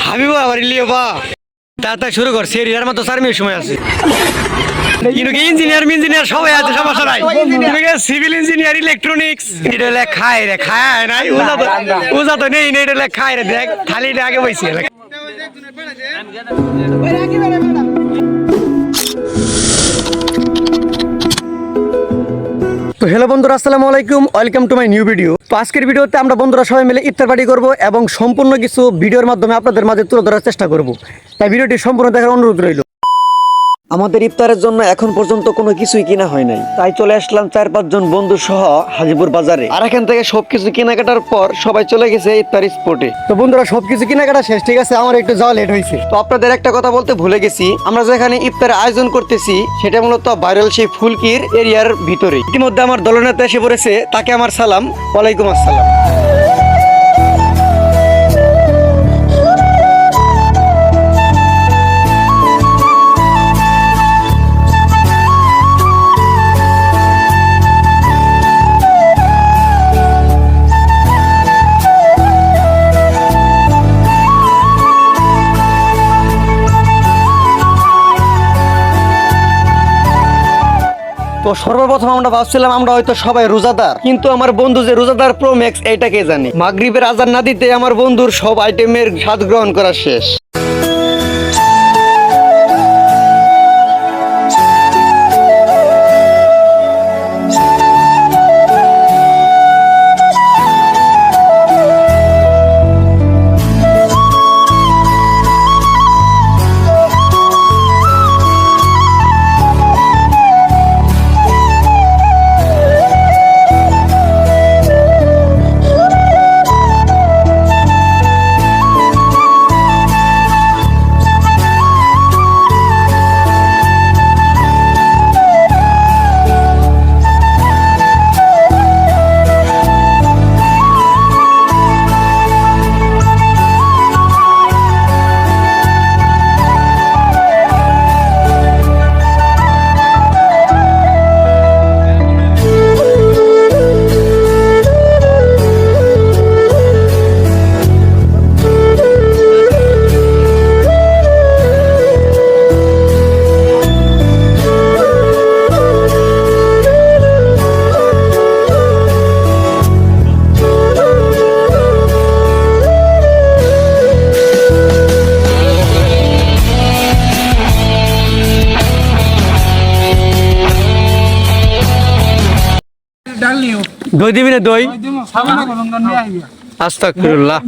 হাবিব আবার লিও বা তাড়াতাড়ি শুরু কর সেরিয়ার মতো 4 মিনিট সময় আছে ইঞ্জিনিয়ার সবাই আছে সমস্যা নাই সিভিল ইঞ্জিনিয়ার ইলেকট্রনিক্স এটা খায় রে খায় নাই ওজা তো নেই এটা খায় রে দেখ থালিটা আগে বইছে তো হ্যালো বন্ধুরা, আসসালামু আলাইকুম, welcome to my new video. তো আজকের ভিডিওতে আমরা বন্ধুরা সবাই মিলে ইফতার পার্টি করব এবং সম্পূর্ণ কিছু ভিডিওর মাধ্যমে আপনাদের মাঝে তুলে ধরার চেষ্টা করব। তাই ভিডিওটি সম্পূর্ণ দেখার অনুরোধ রইল। আমাদের ইফতারের জন্য এখন পর্যন্ত কোনো কিছুই কিনা হয় নাই, তাই চলে আসলাম 4-5 জন বন্ধু সহ হাজিপুর বাজারে। আর এখান থেকে সবকিছু কেনাকাটার পর সবাই চলে গেছে ইফতার স্পটে। তো বন্ধুরা সবকিছু কেনাকাটা শেষ, ঠিক আছে, আমার একটু যাওয়া লেট হয়েছে। তো আপনাদের একটা কথা বলতে ভুলে গেছি, আমরা যেখানে ইফতারের আয়োজন করতেছি সেটা মূলত ভাইরাল সেই ফুলকির এরিয়ার ভিতরে। ইতিমধ্যে আমার দলনেতা এসে পড়েছে, তাকে আমার সালাম, ওয়ালাইকুম আসসালাম। তো সর্বপ্রথম আমরা ভাবছিলাম আমরা হয়তো সবাই রোজাদার, কিন্তু আমার বন্ধু যে রোজাদার প্রো ম্যাক্স এইটাকে জানি। মাগরিবের আজান না দিতে আমার বন্ধুর সব আইটেমের স্বাদ গ্রহণ করা শেষ। দই দিবি না? দই আস্তাগফিরুল্লাহ।